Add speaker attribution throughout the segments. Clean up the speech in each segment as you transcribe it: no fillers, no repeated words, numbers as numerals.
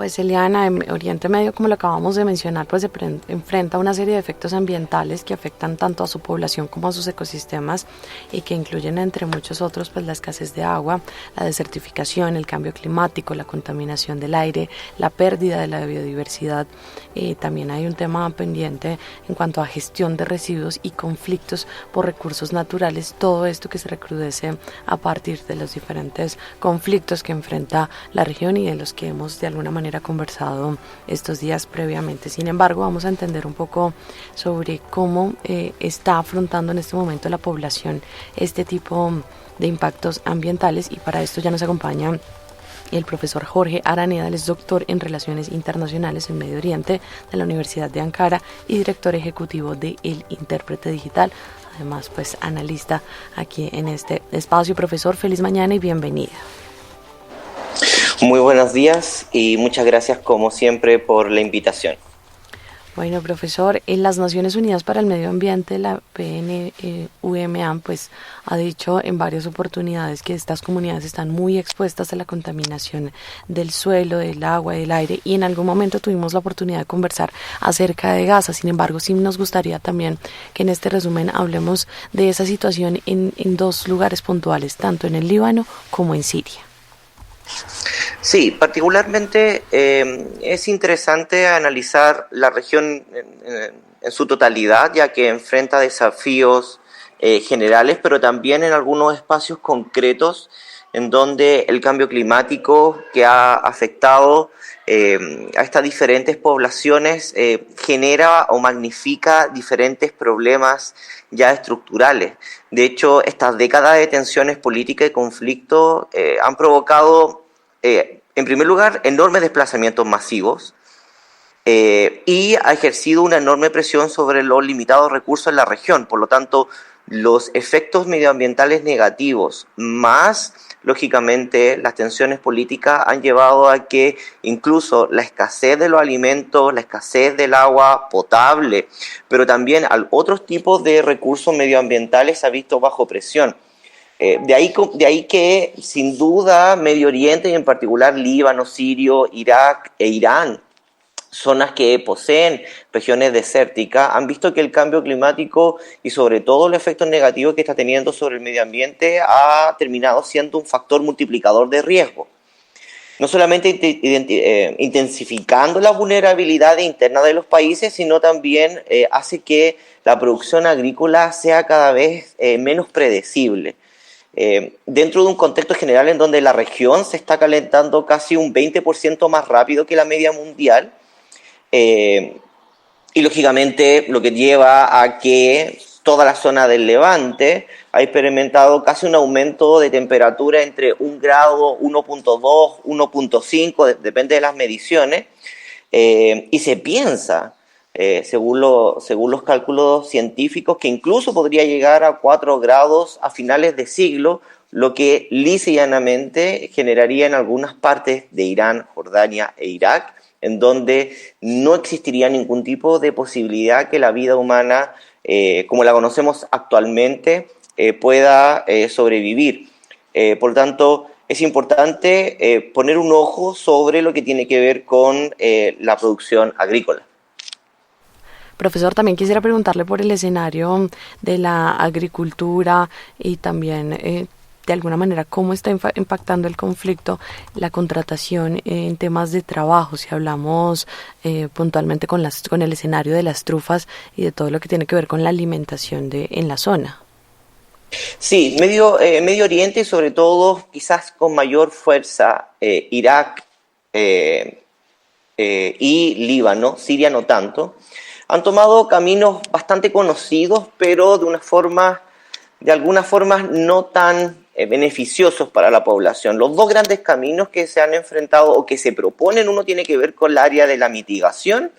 Speaker 1: Pues Eliana, en Oriente Medio, como lo acabamos de mencionar, pues enfrenta una serie de efectos ambientales que afectan tanto a su población como a sus ecosistemas y que incluyen, entre muchos otros, pues la escasez de agua, la desertificación, el cambio climático, la contaminación del aire, la pérdida de la biodiversidad. También hay un tema pendiente en cuanto a gestión de residuos y conflictos por recursos naturales, todo esto que se recrudece a partir de los diferentes conflictos que enfrenta la región y de los que hemos de alguna manera conversado estos días previamente. Sin embargo, vamos a entender un poco sobre cómo está afrontando en este momento la población este tipo de impactos ambientales, y para esto ya nos acompaña el profesor Jorge Araneda. Él es doctor en Relaciones Internacionales en Medio Oriente de la Universidad de Ankara y director ejecutivo de El Intérprete Digital. Además, pues analista aquí en este espacio. Profesor, feliz mañana y bienvenida.
Speaker 2: Muy buenos días y muchas gracias como siempre por la invitación.
Speaker 1: Bueno, profesor, en las Naciones Unidas para el Medio Ambiente, la PNUMA, pues ha dicho en varias oportunidades que estas comunidades están muy expuestas a la contaminación del suelo, del agua, del aire, y en algún momento tuvimos la oportunidad de conversar acerca de Gaza. Sin embargo, sí nos gustaría también que en este resumen hablemos de esa situación en dos lugares puntuales, tanto en el Líbano como en Siria.
Speaker 2: Sí, particularmente es interesante analizar la región en su totalidad, ya que enfrenta desafíos generales, pero también en algunos espacios concretos en donde el cambio climático que ha afectado a estas diferentes poblaciones genera o magnifica diferentes problemas ya estructurales. De hecho, estas décadas de tensiones políticas y conflicto han provocado, en primer lugar, enormes desplazamientos masivos y ha ejercido una enorme presión sobre los limitados recursos en la región. Por lo tanto, los efectos medioambientales negativos más, lógicamente, las tensiones políticas han llevado a que incluso la escasez de los alimentos, la escasez del agua potable, pero también a otros tipos de recursos medioambientales se ha visto bajo presión. De ahí que, sin duda, Medio Oriente y en particular Líbano, Siria, Irak e Irán, zonas que poseen regiones desérticas, han visto que el cambio climático y sobre todo los efectos negativos que está teniendo sobre el medio ambiente ha terminado siendo un factor multiplicador de riesgo. No solamente intensificando la vulnerabilidad interna de los países, sino también hace que la producción agrícola sea cada vez menos predecible. Dentro de un contexto general en donde la región se está calentando casi un 20% más rápido que la media mundial, y lógicamente lo que lleva a que toda la zona del Levante ha experimentado casi un aumento de temperatura entre 1 grado, 1.2, 1.5, depende de las mediciones, y se piensa, según los cálculos científicos, que incluso podría llegar a 4 grados a finales de siglo, lo que lisa y llanamente generaría en algunas partes de Irán, Jordania e Irak, en donde no existiría ningún tipo de posibilidad que la vida humana, como la conocemos actualmente, pueda sobrevivir. Por lo tanto, es importante poner un ojo sobre lo que tiene que ver con la producción agrícola.
Speaker 1: Profesor, también quisiera preguntarle por el escenario de la agricultura y también de alguna manera cómo está impactando el conflicto la contratación en temas de trabajo, si hablamos puntualmente con el escenario de las trufas y de todo lo que tiene que ver con la alimentación en la zona.
Speaker 2: Sí, Medio Oriente y sobre todo quizás con mayor fuerza Irak y Líbano, Siria no tanto, han tomado caminos bastante conocidos, pero de alguna forma no tan beneficiosos para la población. Los dos grandes caminos que se han enfrentado o que se proponen, uno tiene que ver con el área de la mitigación,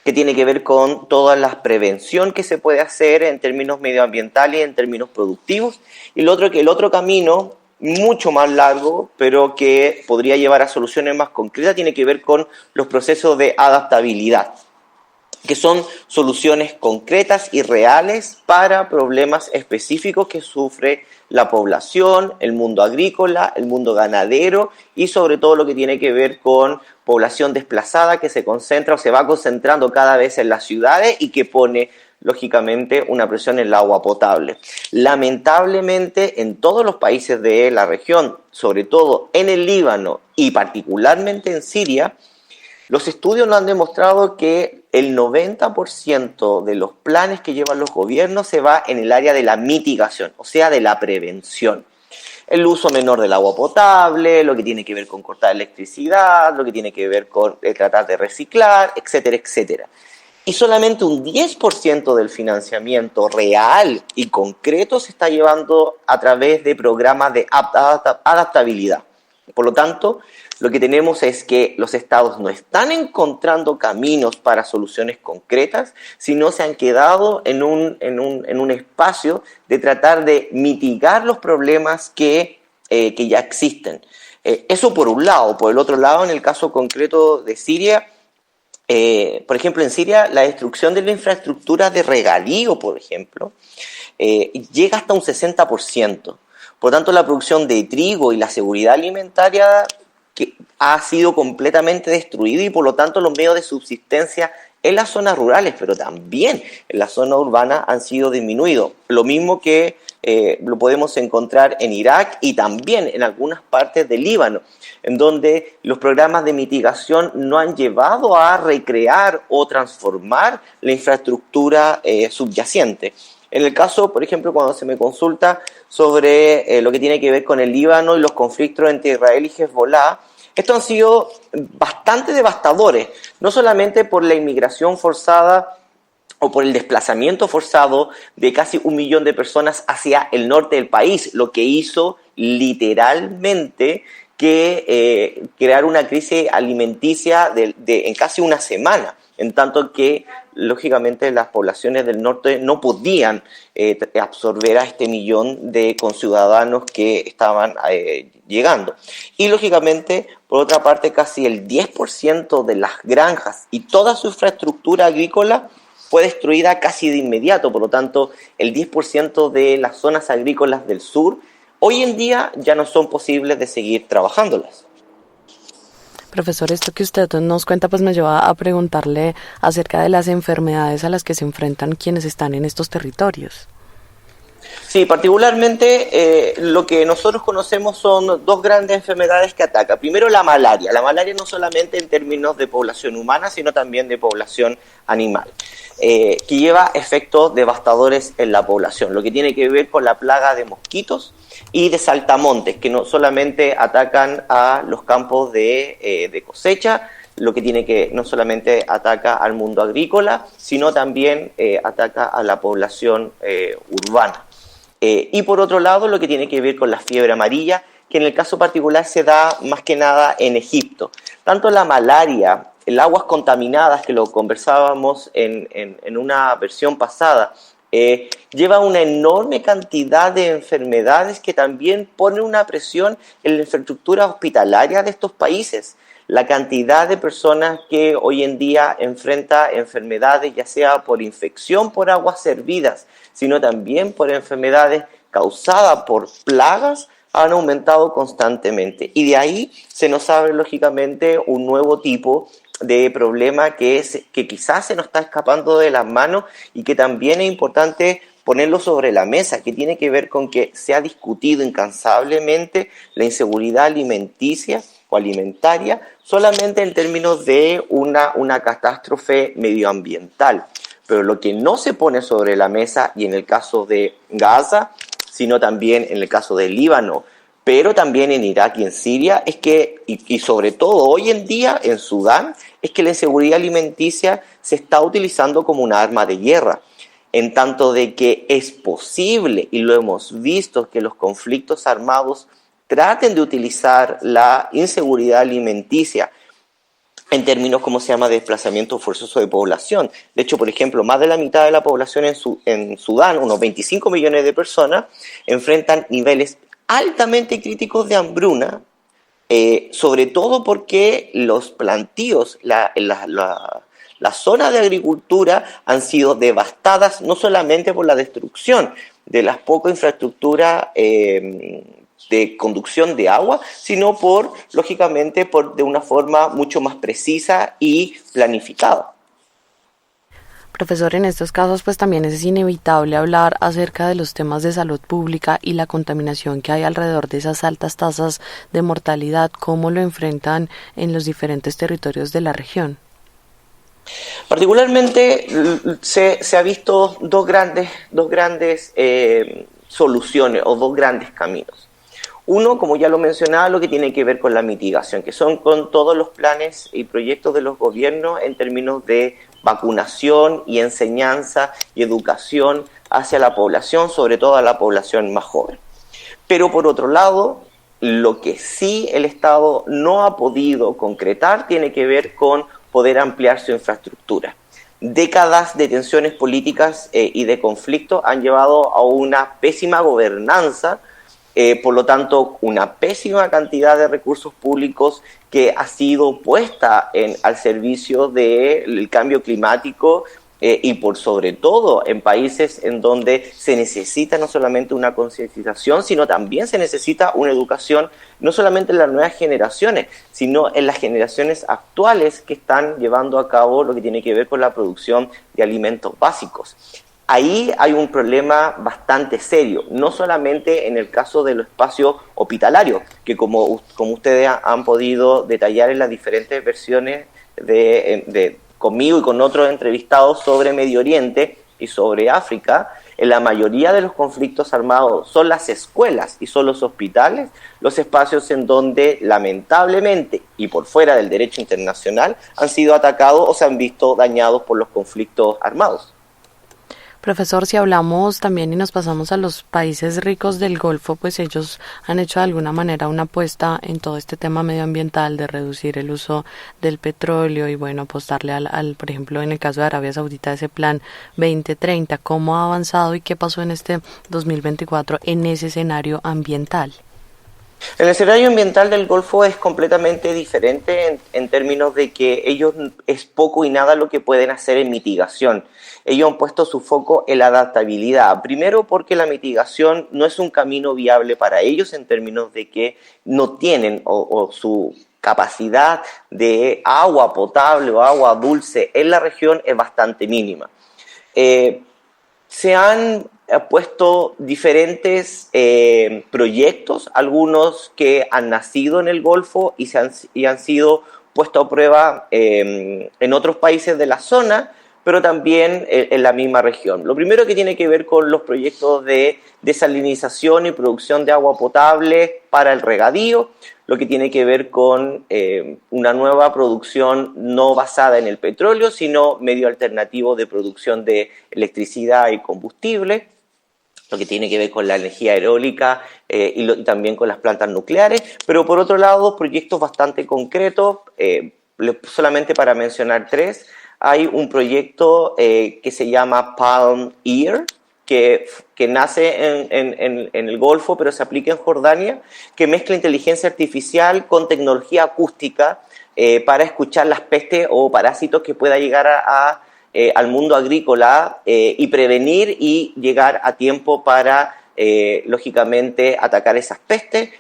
Speaker 2: que tiene que ver con toda la prevención que se puede hacer en términos medioambientales y en términos productivos, y el otro camino, mucho más largo, pero que podría llevar a soluciones más concretas, tiene que ver con los procesos de adaptabilidad. que son soluciones concretas y reales para problemas específicos que sufre la población, el mundo agrícola, el mundo ganadero y sobre todo lo que tiene que ver con población desplazada que se concentra o se va concentrando cada vez en las ciudades y que pone lógicamente una presión en el agua potable. Lamentablemente en todos los países de la región, sobre todo en el Líbano y particularmente en Siria, los estudios nos han demostrado que el 90% de los planes que llevan los gobiernos se va en el área de la mitigación, o sea, de la prevención. El uso menor del agua potable, lo que tiene que ver con cortar electricidad, lo que tiene que ver con tratar de reciclar, etcétera, etcétera. Y solamente un 10% del financiamiento real y concreto se está llevando a través de programas de adaptabilidad. Por lo tanto, lo que tenemos es que los estados no están encontrando caminos para soluciones concretas, sino se han quedado en un espacio de tratar de mitigar los problemas que ya existen. Eso por un lado. Por el otro lado, en el caso concreto de Siria, por ejemplo, en Siria, la destrucción de la infraestructura de regadío, por ejemplo, llega hasta un 60%. Por tanto, la producción de trigo y la seguridad alimentaria que ha sido completamente destruida y por lo tanto los medios de subsistencia en las zonas rurales, pero también en la zona urbana han sido disminuidos. Lo mismo que lo podemos encontrar en Irak y también en algunas partes del Líbano, en donde los programas de mitigación no han llevado a recrear o transformar la infraestructura subyacente. En el caso, por ejemplo, cuando se me consulta sobre lo que tiene que ver con el Líbano y los conflictos entre Israel y Hezbollah, estos han sido bastante devastadores, no solamente por la inmigración forzada o por el desplazamiento forzado de casi 1 millón de personas hacia el norte del país, lo que hizo literalmente que crear una crisis alimenticia en casi una semana, en tanto que lógicamente las poblaciones del norte no podían absorber a este 1 millón de conciudadanos que estaban llegando. Y lógicamente, por otra parte, casi el 10% de las granjas y toda su infraestructura agrícola fue destruida casi de inmediato. Por lo tanto, el 10% de las zonas agrícolas del sur hoy en día ya no son posibles de seguir trabajándolas.
Speaker 1: Profesor, esto que usted nos cuenta pues me lleva a preguntarle acerca de las enfermedades a las que se enfrentan quienes están en estos territorios.
Speaker 2: Sí, particularmente lo que nosotros conocemos son 2 grandes enfermedades que atacan. Primero, la malaria. La malaria no solamente en términos de población humana, sino también de población animal, que lleva efectos devastadores en la población, lo que tiene que ver con la plaga de mosquitos y de saltamontes, que no solamente atacan a los campos de cosecha, lo que tiene que no solamente ataca al mundo agrícola, sino también ataca a la población urbana. Y por otro lado, lo que tiene que ver con la fiebre amarilla, que en el caso particular se da más que nada en Egipto. Tanto la malaria, el aguas contaminadas, que lo conversábamos en una versión pasada, lleva una enorme cantidad de enfermedades que también ponen una presión en la infraestructura hospitalaria de estos países. La cantidad de personas que hoy en día enfrenta enfermedades, ya sea por infección por aguas servidas, sino también por enfermedades causadas por plagas, han aumentado constantemente. Y de ahí se nos abre lógicamente un nuevo tipo de problema que quizás se nos está escapando de las manos y que también es importante ponerlo sobre la mesa, que tiene que ver con que se ha discutido incansablemente la inseguridad alimenticia o alimentaria solamente en términos de una catástrofe medioambiental. Pero lo que no se pone sobre la mesa, y en el caso de Gaza, sino también en el caso del Líbano, pero también en Irak y en Siria, es que, y sobre todo hoy en día en Sudán, es que la inseguridad alimenticia se está utilizando como un arma de guerra, en tanto de que es posible, y lo hemos visto, que los conflictos armados traten de utilizar la inseguridad alimenticia en términos, como se llama, de desplazamiento forzoso de población. De hecho, por ejemplo, más de la mitad de la población en Sudán, unos 25 millones de personas, enfrentan niveles altamente críticos de hambruna, sobre todo porque los plantíos, Las zonas de agricultura han sido devastadas no solamente por la destrucción de la poca infraestructura de conducción de agua, sino lógicamente, de una forma mucho más precisa y planificada.
Speaker 1: Profesor, en estos casos pues también es inevitable hablar acerca de los temas de salud pública y la contaminación que hay alrededor de esas altas tasas de mortalidad. ¿Cómo lo enfrentan en los diferentes territorios de la región?
Speaker 2: Particularmente se ha visto dos grandes soluciones o dos grandes caminos. Uno, como ya lo mencionaba, lo que tiene que ver con la mitigación, que son con todos los planes y proyectos de los gobiernos en términos de vacunación y enseñanza y educación hacia la población, sobre todo a la población más joven. Pero por otro lado, lo que sí el Estado no ha podido concretar tiene que ver con poder ampliar su infraestructura. Décadas de tensiones políticas y de conflictos han llevado a una pésima gobernanza, por lo tanto, una pésima cantidad de recursos públicos que ha sido puesta al servicio del cambio climático y por sobre todo en países en donde se necesita no solamente una concientización, sino también se necesita una educación, no solamente en las nuevas generaciones, sino en las generaciones actuales que están llevando a cabo lo que tiene que ver con la producción de alimentos básicos. Ahí hay un problema bastante serio, no solamente en el caso de los espacios hospitalarios, que como ustedes han podido detallar en las diferentes versiones conmigo y con otros entrevistados sobre Medio Oriente y sobre África, en la mayoría de los conflictos armados son las escuelas y son los hospitales los espacios en donde lamentablemente y por fuera del derecho internacional han sido atacados o se han visto dañados por los conflictos armados.
Speaker 1: Profesor, si hablamos también y nos pasamos a los países ricos del Golfo, pues ellos han hecho de alguna manera una apuesta en todo este tema medioambiental de reducir el uso del petróleo y bueno, apostarle por ejemplo, en el caso de Arabia Saudita, ese plan 2030. ¿Cómo ha avanzado y qué pasó en este 2024 en ese escenario ambiental?
Speaker 2: El escenario ambiental del Golfo es completamente diferente en términos de que ellos es poco y nada lo que pueden hacer en mitigación. Ellos han puesto su foco en la adaptabilidad. Primero porque la mitigación no es un camino viable para ellos en términos de que no tienen o su capacidad de agua potable o agua dulce en la región es bastante mínima. Se han puesto diferentes proyectos, algunos que han nacido en el Golfo y han sido puestos a prueba en otros países de la zona, pero también en la misma región. Lo primero que tiene que ver con los proyectos de desalinización y producción de agua potable para el regadío, lo que tiene que ver con una nueva producción no basada en el petróleo, sino medio alternativo de producción de electricidad y combustible, lo que tiene que ver con la energía eólica y también con las plantas nucleares, pero por otro lado, proyectos bastante concretos, solamente para mencionar tres. Hay un proyecto que se llama Palm Ear, que nace en el Golfo, pero se aplica en Jordania, que mezcla inteligencia artificial con tecnología acústica para escuchar las pestes o parásitos que pueda llegar al mundo agrícola y prevenir y llegar a tiempo para, lógicamente, atacar esas pestes.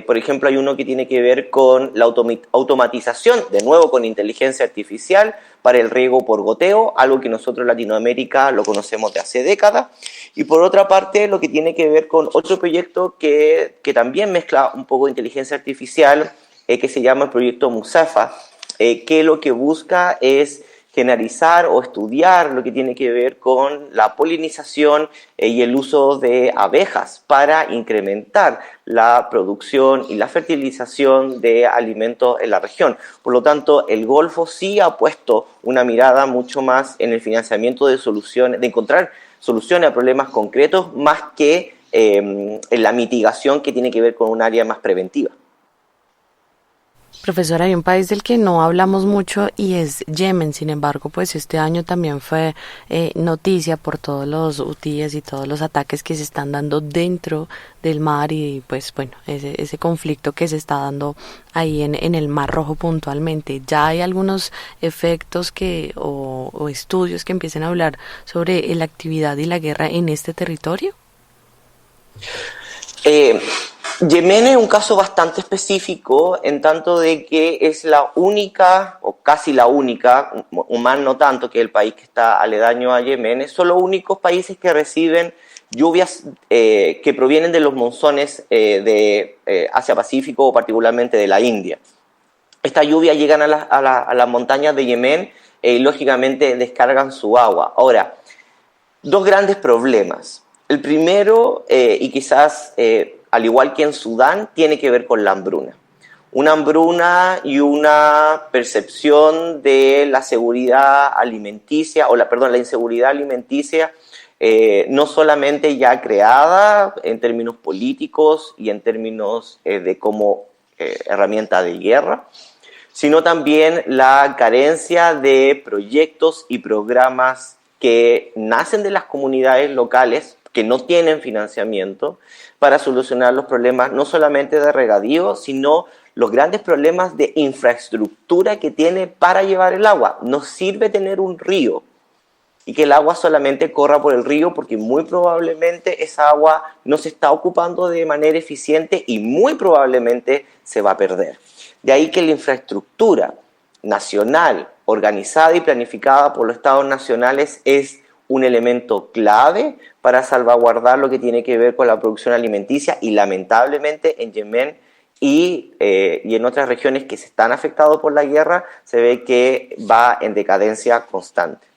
Speaker 2: Por ejemplo, hay uno que tiene que ver con la automatización, de nuevo con inteligencia artificial, para el riego por goteo, algo que nosotros en Latinoamérica lo conocemos de hace décadas. Y por otra parte, lo que tiene que ver con otro proyecto que también mezcla un poco de inteligencia artificial, que se llama el proyecto Musafa, que lo que busca es generalizar o estudiar lo que tiene que ver con la polinización y el uso de abejas para incrementar la producción y la fertilización de alimentos en la región. Por lo tanto, el Golfo sí ha puesto una mirada mucho más en el financiamiento de soluciones, de encontrar soluciones a problemas concretos, más que en la mitigación que tiene que ver con un área más preventiva.
Speaker 1: Profesora, hay un país del que no hablamos mucho y es Yemen. Sin embargo, pues este año también fue noticia por todos los hutíes y todos los ataques que se están dando dentro del mar y pues bueno, ese conflicto que se está dando ahí en el Mar Rojo puntualmente. ¿Ya hay algunos efectos o estudios que empiecen a hablar sobre la actividad y la guerra en este territorio?
Speaker 2: Eh, Yemen es un caso bastante específico en tanto de que es la única, o casi la única, Omán no tanto, que es el país que está aledaño a Yemen, son los únicos países que reciben lluvias que provienen de los monzones de Asia-Pacífico o particularmente de la India. Estas lluvias llegan a las montañas de Yemen y lógicamente descargan su agua. Ahora, dos grandes problemas. El primero, y quizás al igual que en Sudán, tiene que ver con la hambruna. Una hambruna y una percepción de la seguridad alimenticia, la inseguridad alimenticia, no solamente ya creada en términos políticos y en términos de como herramienta de guerra, sino también la carencia de proyectos y programas que nacen de las comunidades locales, que no tienen financiamiento, para solucionar los problemas no solamente de regadío, sino los grandes problemas de infraestructura que tiene para llevar el agua. No sirve tener un río y que el agua solamente corra por el río, porque muy probablemente esa agua no se está ocupando de manera eficiente y muy probablemente se va a perder. De ahí que la infraestructura nacional, organizada y planificada por los estados nacionales, es un elemento clave para salvaguardar lo que tiene que ver con la producción alimenticia, y lamentablemente en Yemen y en otras regiones que se están afectadas por la guerra se ve que va en decadencia constante.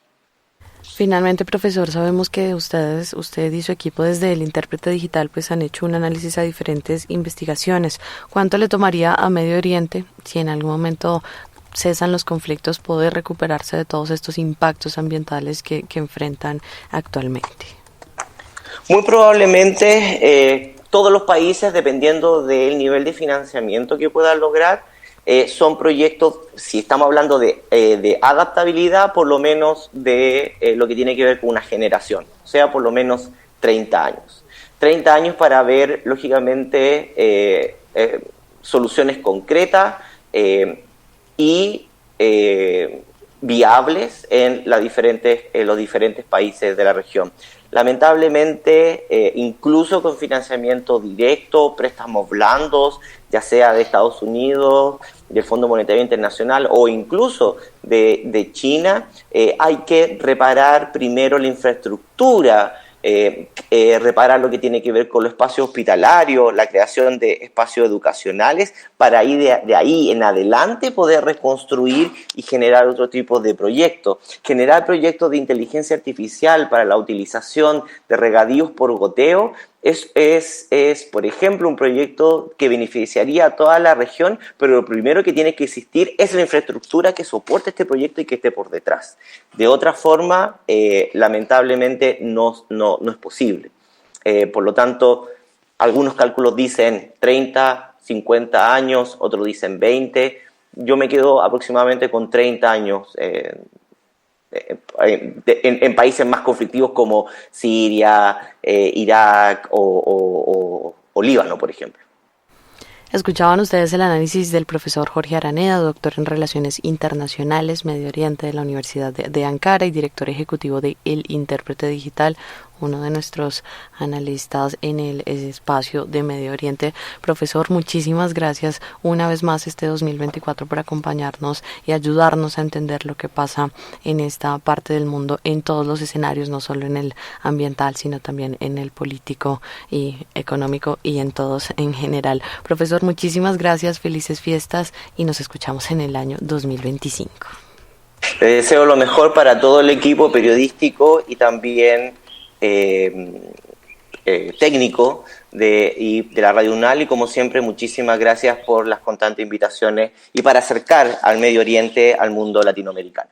Speaker 1: Finalmente, profesor, sabemos que usted y su equipo desde el intérprete digital pues han hecho un análisis a diferentes investigaciones. ¿Cuánto le tomaría a Medio Oriente, si en algún momento cesan los conflictos, poder recuperarse de todos estos impactos ambientales que enfrentan actualmente?
Speaker 2: Muy probablemente todos los países, dependiendo del nivel de financiamiento que puedan lograr, son proyectos, si estamos hablando de adaptabilidad, por lo menos de lo que tiene que ver con una generación, o sea, por lo menos 30 años. 30 años para ver, lógicamente, soluciones concretas y viables en los diferentes países de la región. Lamentablemente, incluso con financiamiento directo, préstamos blandos, ya sea de Estados Unidos, del Fondo Monetario Internacional o incluso de China, hay que reparar primero la infraestructura, reparar lo que tiene que ver con los espacios hospitalarios, la creación de espacios educacionales, para ahí de ahí en adelante poder reconstruir y generar otro tipo de proyectos. Generar proyectos de inteligencia artificial para la utilización de regadíos por goteo es, por ejemplo, un proyecto que beneficiaría a toda la región, pero lo primero que tiene que existir es la infraestructura que soporte este proyecto y que esté por detrás. De otra forma, lamentablemente no es posible. Por lo tanto, algunos cálculos dicen 30, 50 años, otros dicen 20. Yo me quedo aproximadamente con 30 años en países más conflictivos como Siria, Irak o Líbano, por ejemplo.
Speaker 1: Escuchaban ustedes el análisis del profesor Jorge Araneda, doctor en Relaciones Internacionales, Medio Oriente de la Universidad de Ankara y director ejecutivo de El Intérprete Digital, uno de nuestros analistas en el espacio de Medio Oriente. Profesor, muchísimas gracias una vez más este 2024 por acompañarnos y ayudarnos a entender lo que pasa en esta parte del mundo, en todos los escenarios, no solo en el ambiental, sino también en el político y económico y en todos en general. Profesor, muchísimas gracias, felices fiestas y nos escuchamos en el año 2025.
Speaker 2: Le deseo lo mejor para todo el equipo periodístico y también técnico de la Radio UNAL, y como siempre muchísimas gracias por las constantes invitaciones y para acercar al Medio Oriente al mundo latinoamericano.